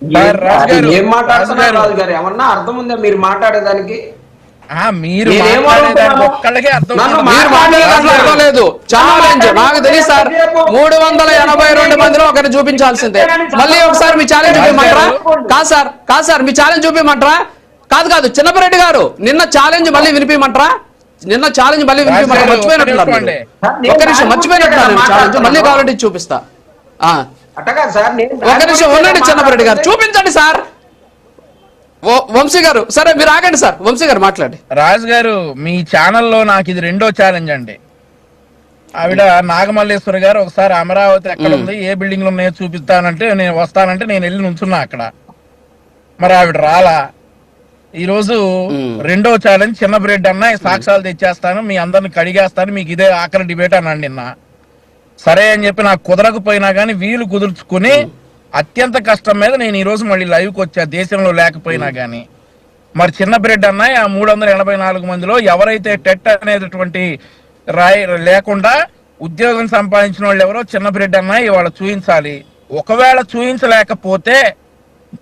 ఏం మాట్లాడుతున్నారు రాజు గారు? ఏమన్నా అర్థం ఉందా మీరు మాట్లాడేదానికి? మీరు అర్థం లేదు. ఛాలెంజ్ నాకు తెలియదు సార్. 382 మందిలో ఒకరిని చూపించాల్సిందే. మళ్ళీ ఒకసారి మీ ఛాలెంజ్ చూపించమంటారా? కాదు సార్ మీ ఛాలెంజ్ చూపించమంటారా? కాదు చిన్నపరెడ్డి గారు నిన్న ఛాలెంజ్ మళ్ళీ వినిపించమంటారా? నిన్న ఛాలెంజ్ మళ్ళీ వినిపించమంటారా? మర్చిపోయినట్టున్నారు. ఒక నిమిషం మర్చిపోయినట్టున్నారు. ఛాలెంజ్ మళ్ళీ కావాలంటే చూపిస్తా. ఒక నిమిషం ఉండండి చిన్నపరెడ్డి గారు, చూపించండి సార్. వంశీ గారు సరే మీరు ఆగండి సార్. వంశీ గారు మాట్లాడి. రాజు గారు మీ ఛానల్లో నాకు ఇది రెండో ఛాలెంజ్ అండి. ఆవిడ నాగమల్లేశ్వర గారు ఒకసారి అమరావతి ఎక్కడ ఉంది, ఏ బిల్డింగ్ లో ఉన్నాయో చూపిస్తానంటే నేను వస్తానంటే నేను వెళ్ళి నుంచున్నా అక్కడ. మరి ఆవిడ రాలా. ఈరోజు రెండో ఛాలెంజ్ చిన్నపరెడ్డి అన్న సాక్ష్యాలు తెచ్చేస్తాను, మీ అందరిని కడిగేస్తాను, మీకు ఇదే ఆఖరి డిబేట్ అన్నాడు నిన్న. సరే అని చెప్పి నాకు కుదరకపోయినా కానీ వీలు కుదుర్చుకుని అత్యంత కష్టం మీద నేను ఈ రోజు మళ్ళీ లైవ్కి వచ్చా, దేశంలో లేకపోయినా గానీ. మరి చిన్నపరెడ్డి అన్న ఆ 384 మందిలో ఎవరైతే టెట్ అనేటటువంటి లేకుండా ఉద్యోగం సంపాదించిన వాళ్ళు ఎవరో చిన్నపరెడ్డి అన్న ఇవాళ చూయించాలి. ఒకవేళ చూయించలేకపోతే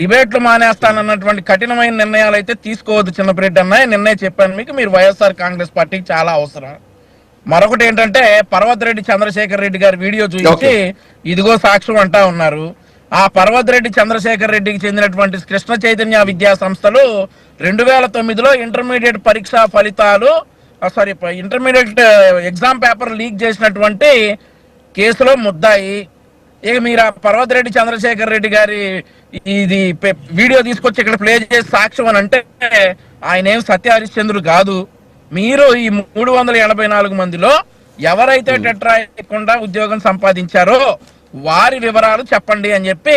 డిబేట్లు మానేస్తానన్నటువంటి కఠినమైన నిర్ణయాలు అయితే తీసుకోవద్దు చిన్నపరెడ్డి అన్న. నిన్నే చెప్పాను మీకు, మీరు వైఎస్ఆర్ కాంగ్రెస్ పార్టీకి చాలా అవసరం. మరొకటి ఏంటంటే పర్వతరెడ్డి చంద్రశేఖర్ రెడ్డి గారి వీడియో చూపించి ఇదిగో సాక్ష్యం అంటా ఉన్నారు. ఆ పర్వతరెడ్డి చంద్రశేఖర్ రెడ్డికి చెందినటువంటి కృష్ణ చైతన్య విద్యా సంస్థలు 2009లో ఇంటర్మీడియట్ పరీక్షా ఫలితాలు ఇంటర్మీడియట్ ఎగ్జామ్ పేపర్ లీక్ చేసినటువంటి కేసులో ముద్దాయి. ఇక మీరు ఆ పర్వతరెడ్డి చంద్రశేఖర్ రెడ్డి గారి ఇది వీడియో తీసుకొచ్చి ఇక్కడ ప్లే చేసి సాక్ష్యం అని అంటే ఆయన ఏం సత్య హరిశ్చంద్రుడు కాదు. మీరు ఈ 384 మందిలో ఎవరైతే టెట్ రాయకుండా ఉద్యోగం సంపాదించారో వారి వివరాలు చెప్పండి అని చెప్పి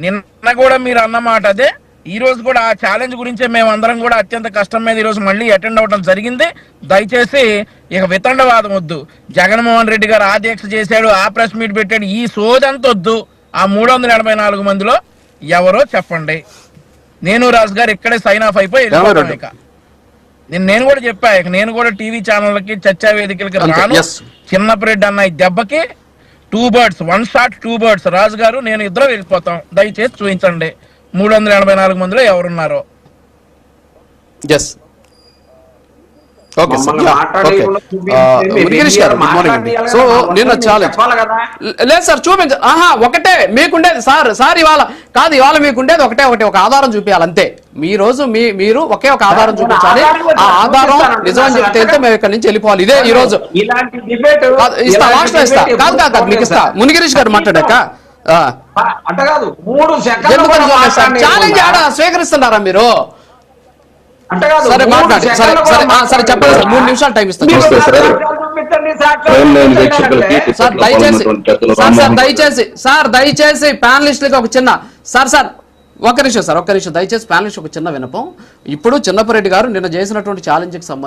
నిన్న కూడా మీరు అన్నమాట అదే. ఈ రోజు కూడా ఆ ఛాలెంజ్ గురించే మేమందరం కూడా అత్యంత కష్టం మీద ఈ రోజు మళ్ళీ అటెండ్ అవ్వడం జరిగింది. దయచేసి ఇక వితండవాదం వద్దు. జగన్మోహన్ రెడ్డి గారు ఆ దీక్ష చేశాడు, ఆ ప్రెస్ మీట్ పెట్టాడు, ఈ సోదంత వద్దు. ఆ 384 మందిలో ఎవరో చెప్పండి. నేను రాజు గారు ఇక్కడే సైన్ ఆఫ్ అయిపోయి ఇక నేను కూడా చెప్పా, ఇక నేను కూడా టీవీ ఛానళ్ళకి చర్చా వేదికలకి రాను. చిన్నపరెడ్డి అన్న ఈ దెబ్బకి 2 birds 1 shot 2 birds. రాజు గారు నేను ఇద్దరు వెళ్ళిపోతాం. దయచేసి చూపించండి 384 మందిలో ఎవరున్నారో. సో నిన్న ఛాలెంజ్ లేదు సార్ చూపించ ఒకటే మీకుండేది సార్ ఇవాళ కాదు, ఇవాళ మీకుండేది ఒకటే ఒక ఆధారం చూపించాలి అంతే. మీరు ఒకే ఒక ఆధారం చూపించాలి. ఆ ఆధారం నిజమని చెప్తే వెళ్తే మేము ఇక్కడ నుంచి వెళ్ళిపోవాలి. ఇదే ఈ రోజు ఇస్తా, లాస్ట్ లో ఇస్తా. కాదు మీకు ఇస్తా. మునిగిరీష్ గారు మాట్లాడాక ఛాలెంజ్ ఆడ స్వీకరిస్తున్నారా మీరు? సరే మాట్లాడి సరే చెప్పండి సార్. 3 నిమిషాలు టైం ఇస్తాను సార్. దయచేసి ప్యానలిస్టులకి ఒక చిన్న సార్ ఒక్క నిమిషం దయచేసి ప్యానలిస్ట్ ఒక చిన్న వినపం. ఇప్పుడు చిన్నపరెడ్డి గారు నిన్న చేసినటువంటి ఛాలెంజ్కి సంబంధించి